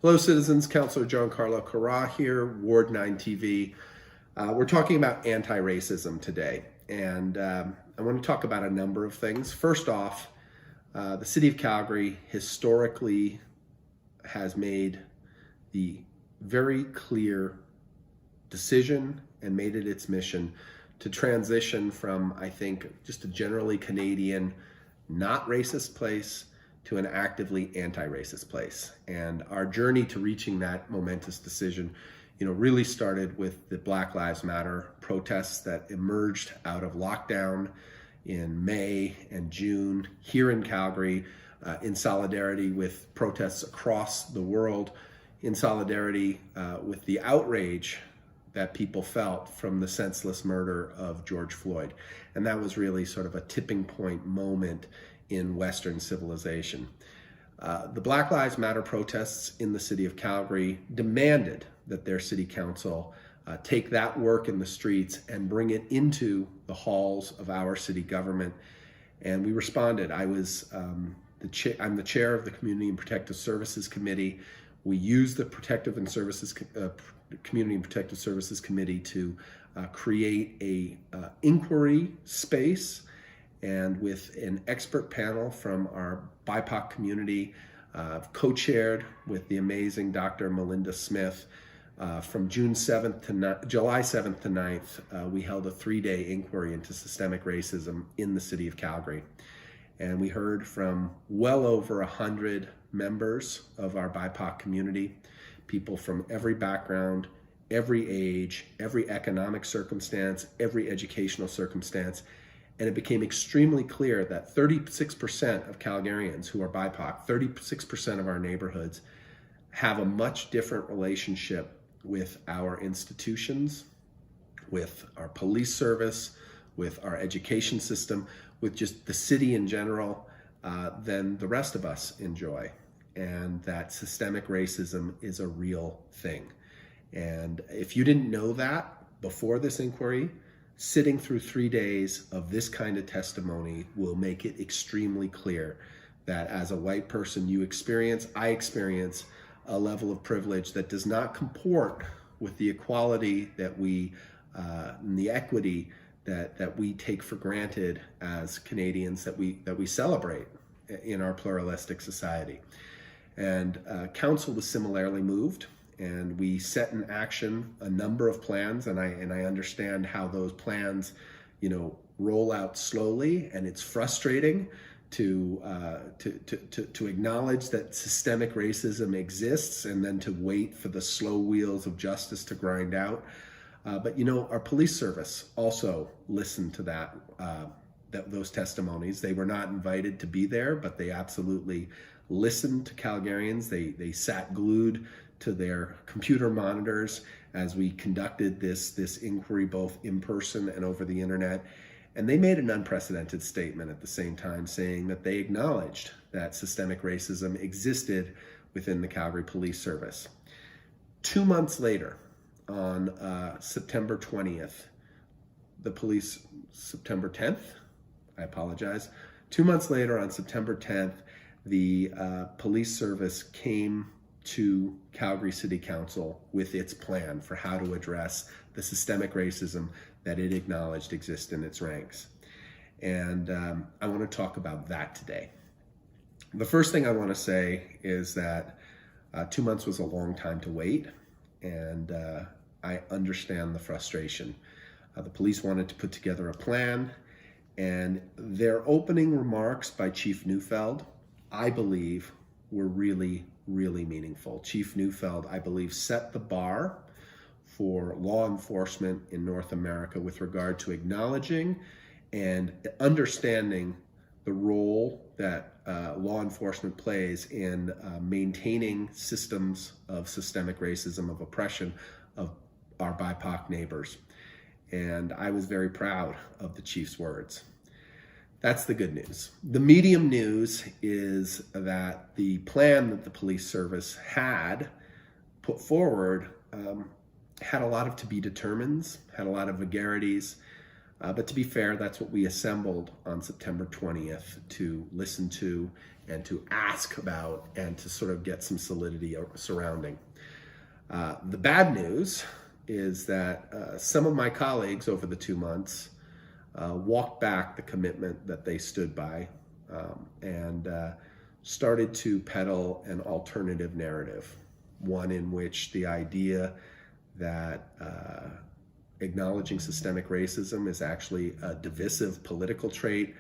Hello, citizens. Councillor Gian-Carlo Carra here, Ward 9 TV. We're talking about anti-racism today, and I want to talk about a number of things. First off, the City of Calgary historically has made the very clear decision and made it its mission to transition from, I think, just a generally Canadian, not racist place to an actively anti-racist place. And our journey to reaching that momentous decision, really started with the Black Lives Matter protests that emerged out of lockdown in May and June here in Calgary, in solidarity with protests across the world, in solidarity with the outrage that people felt from the senseless murder of George Floyd. And that was really sort of a tipping point moment in Western civilization. The Black Lives Matter protests in the city of Calgary demanded that their city council take that work in the streets and bring it into the halls of our city government. And we responded. I'm the chair of the Community and Protective Services Committee. We used the Community and Protective Services Committee to create a inquiry space, and with an expert panel from our BIPOC community, co-chaired with the amazing Dr. Melinda Smith. From July 7th to 9th, we held a 3-day inquiry into systemic racism in the city of Calgary. And we heard from well over 100 members of our BIPOC community, people from every background, every age, every economic circumstance, every educational circumstance. And it became extremely clear that 36% of Calgarians who are BIPOC, 36% of our neighborhoods, have a much different relationship with our institutions, with our police service, with our education system, with just the city in general, than the rest of us enjoy. And that systemic racism is a real thing. And if you didn't know that before this inquiry, sitting through 3 days of this kind of testimony will make it extremely clear that as a white person, I experience a level of privilege that does not comport with the equality that and the equity that we take for granted as Canadians, that we celebrate in our pluralistic society. And council was similarly moved, and we set in action a number of plans, and I understand how those plans, roll out slowly, and it's frustrating to acknowledge that systemic racism exists and then to wait for the slow wheels of justice to grind out. But our police service also listened to those testimonies. They were not invited to be there, but they absolutely listened to Calgarians. They sat glued to their computer monitors as we conducted this inquiry, both in person and over the internet. And they made an unprecedented statement at the same time, saying that they acknowledged that systemic racism existed within the Calgary Police Service. 2 months later, on September 20th, September 10th, I apologize. 2 months later, on September 10th, the police service came to Calgary City Council with its plan for how to address the systemic racism that it acknowledged exists in its ranks. And I want to talk about that today. The first thing I want to say is that 2 months was a long time to wait, and I understand the frustration. The police wanted to put together a plan, and their opening remarks by Chief Neufeld, I believe, were really, really meaningful. Chief Neufeld, I believe, set the bar for law enforcement in North America with regard to acknowledging and understanding the role that law enforcement plays in maintaining systems of systemic racism, of oppression of our BIPOC neighbors. And I was very proud of the chief's words. That's the good news. The medium news is that the plan that the police service had put forward had a lot of to be determines, had a lot of vagaries, But to be fair, that's what we assembled on September 20th to listen to and to ask about and to sort of get some solidity surrounding. The bad news is that some of my colleagues over the 2 months walked back the commitment that they stood by and started to peddle an alternative narrative, one in which the idea that acknowledging systemic racism is actually a divisive political trait,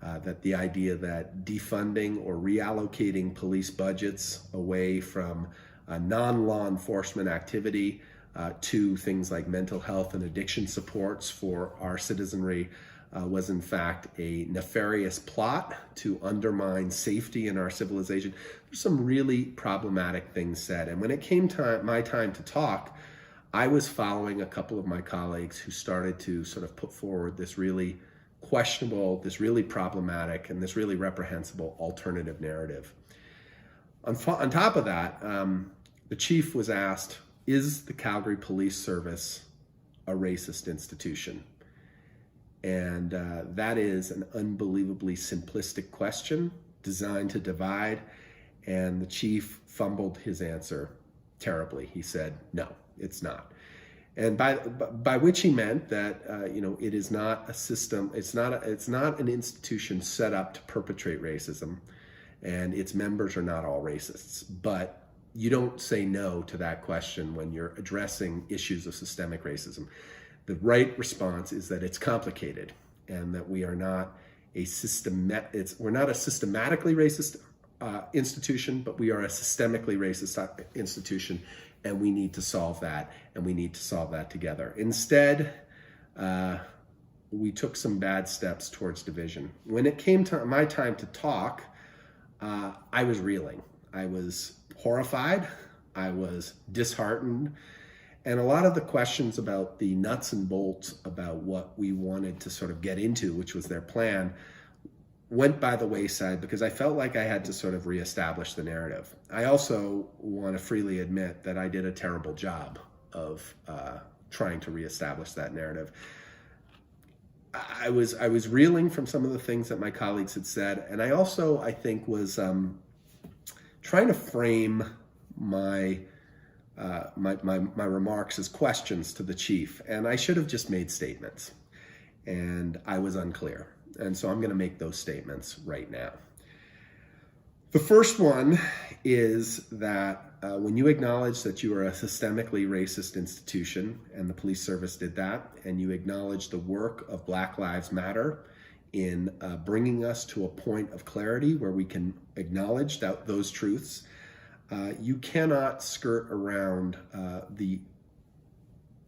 that the idea that defunding or reallocating police budgets away from non-law enforcement activity to things like mental health and addiction supports for our citizenry was in fact a nefarious plot to undermine safety in our civilization. There's some really problematic things said. And when it came my time to talk, I was following a couple of my colleagues who started to sort of put forward this really questionable, this really problematic, and this really reprehensible alternative narrative. On top of that, the chief was asked, is the Calgary Police Service a racist institution? And that is an unbelievably simplistic question designed to divide. And the chief fumbled his answer terribly. He said, no, it's not. And by which he meant that it is not a system. It's not an institution set up to perpetrate racism, and its members are not all racists. But you don't say no to that question when you're addressing issues of systemic racism. The right response is that it's complicated, and that we are not a we're not a systematically racist institution, but we are a systemically racist institution, and we need to solve that, and we need to solve that together. Instead, we took some bad steps towards division. When it came to my time to talk, I was reeling. I was horrified. I was disheartened. And a lot of the questions about the nuts and bolts about what we wanted to sort of get into, which was their plan, went by the wayside because I felt like I had to sort of reestablish the narrative. I also want to freely admit that I did a terrible job of trying to reestablish that narrative. I was reeling from some of the things that my colleagues had said, and I also, I think, was trying to frame my remarks as questions to the chief, and I should have just made statements, and I was unclear. And so I'm going to make those statements right now. The first one is that when you acknowledge that you are a systemically racist institution, and the police service did that, and you acknowledge the work of Black Lives Matter in bringing us to a point of clarity where we can acknowledge those truths, you cannot skirt around the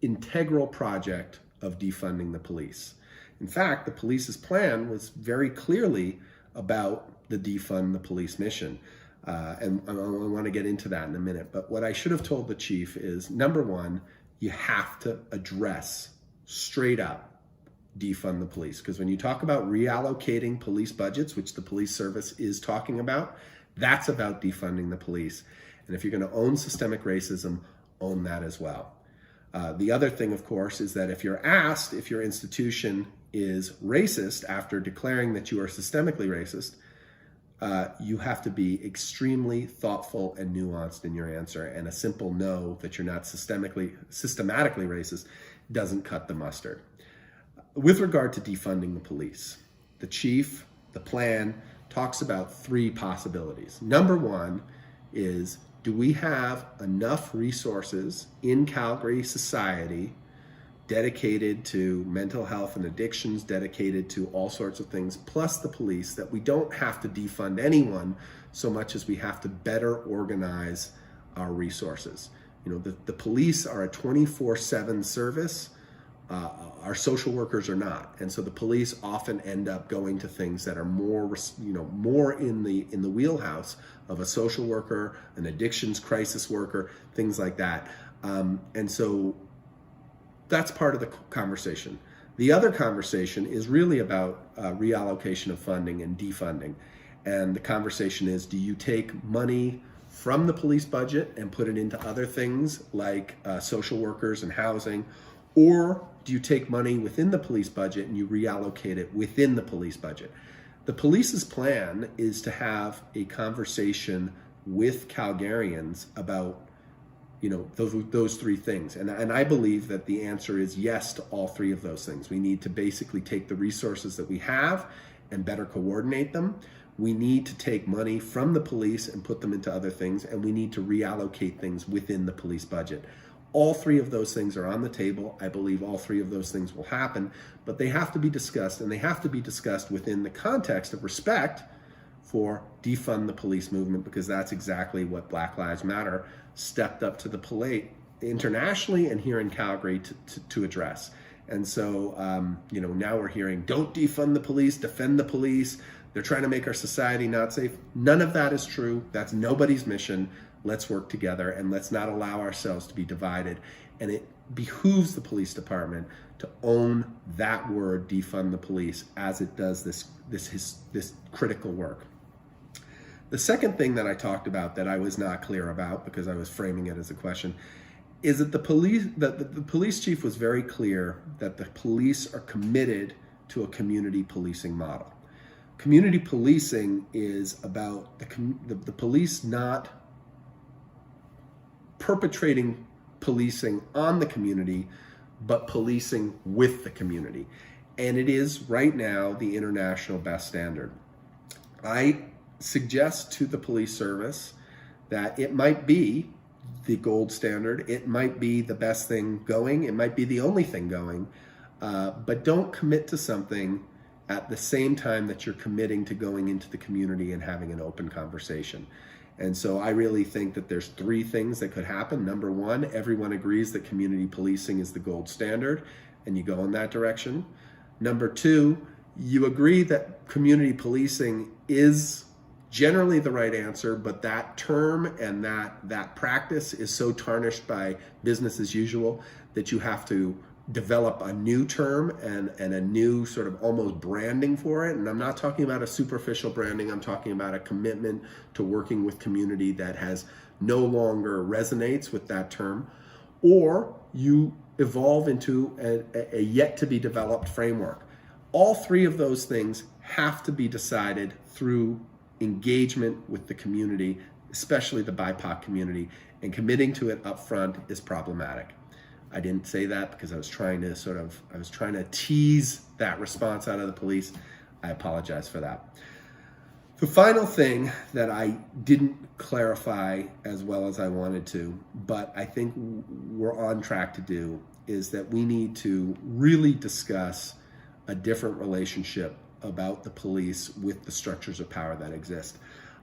integral project of defunding the police. In fact, the police's plan was very clearly about the defund the police mission. And I want to get into that in a minute. But what I should have told the chief is, number one, you have to address straight up defund the police. Because when you talk about reallocating police budgets, which the police service is talking about, that's about defunding the police. And if you're going to own systemic racism, own that as well. The other thing, of course, is that if you're asked if your institution is racist after declaring that you are systemically racist, you have to be extremely thoughtful and nuanced in your answer. And a simple no that you're not systematically racist doesn't cut the mustard. With regard to defunding the police, the chief, the plan, talks about three possibilities. Number one is, do we have enough resources in Calgary society dedicated to mental health and addictions, dedicated to all sorts of things, plus the police, that we don't have to defund anyone so much as we have to better organize our resources? You know, the police are a 24/7 service. Our social workers are not, and so the police often end up going to things that are more in the wheelhouse of a social worker, an addictions crisis worker, things like that. And so that's part of the conversation. The other conversation is really about reallocation of funding and defunding. And the conversation is, do you take money from the police budget and put it into other things like social workers and housing, Or do you take money within the police budget and you reallocate it within the police budget? The police's plan is to have a conversation with Calgarians about, those three things. And I believe that the answer is yes to all three of those things. We need to basically take the resources that we have and better coordinate them. We need to take money from the police and put them into other things, and we need to reallocate things within the police budget. All three of those things are on the table. I believe all three of those things will happen, but they have to be discussed, and they have to be discussed within the context of respect for defund the police movement, because that's exactly what Black Lives Matter stepped up to the plate internationally and here in Calgary to address. And so, now we're hearing, don't defund the police, defend the police. They're trying to make our society not safe. None of that is true. That's nobody's mission. Let's work together and let's not allow ourselves to be divided. And it behooves the police department to own that word, defund the police, as it does this critical work. The second thing that I talked about that I was not clear about, because I was framing it as a question, is that the police chief was very clear that the police are committed to a community policing model. Community policing is about the police not perpetrating policing on the community, but policing with the community. And it is right now the international best standard. I suggest to the police service that it might be the gold standard, it might be the best thing going, it might be the only thing going, but don't commit to something at the same time that you're committing to going into the community and having an open conversation. And so I really think that there's three things that could happen. Number one, everyone agrees that community policing is the gold standard, and you go in that direction. Number two, you agree that community policing is generally the right answer, but that term and that practice is so tarnished by business as usual that you have to develop a new term and a new sort of almost branding for it. And I'm not talking about a superficial branding, I'm talking about a commitment to working with community that has no longer resonates with that term. Or you evolve into a yet to be developed framework. All three of those things have to be decided through engagement with the community, especially the BIPOC community, and committing to it up front is problematic. I didn't say that because I was trying to tease that response out of the police. I apologize for that. The final thing that I didn't clarify as well as I wanted to, but I think we're on track to do, is that we need to really discuss a different relationship about the police with the structures of power that exist.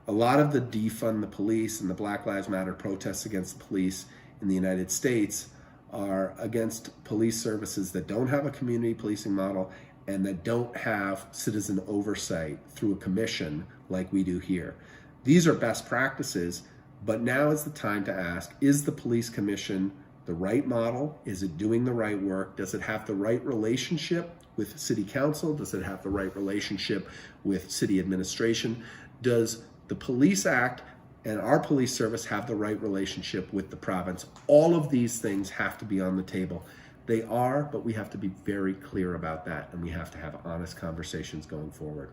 A lot of the defund the police and the Black Lives Matter protests against the police in the United States are against police services that don't have a community policing model and that don't have citizen oversight through a commission like we do here. These are best practices, but now is the time to ask, is the police commission the right model? Is it doing the right work? Does it have the right relationship with city council? Does it have the right relationship with city administration? Does the Police Act and our police service have the right relationship with the province? All of these things have to be on the table. They are, but we have to be very clear about that, and we have to have honest conversations going forward.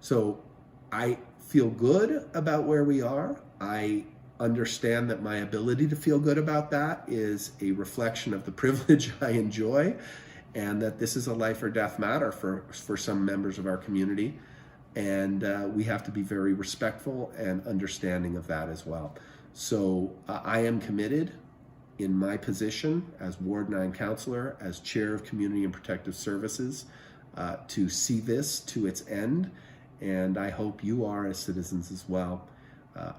So I feel good about where we are. I understand that my ability to feel good about that is a reflection of the privilege I enjoy, and that this is a life or death matter for some members of our community. And we have to be very respectful and understanding of that as well. So I am committed in my position as Ward 9 Councillor, as Chair of Community and Protective Services, to see this to its end. And I hope you are as citizens as well.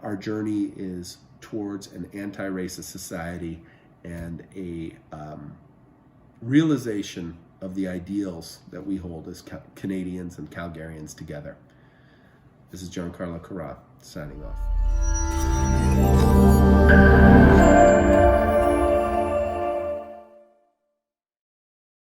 Our journey is towards an anti-racist society and a realization of the ideals that we hold as Canadians and Calgarians together. This is Gian-Carlo Carra, signing off.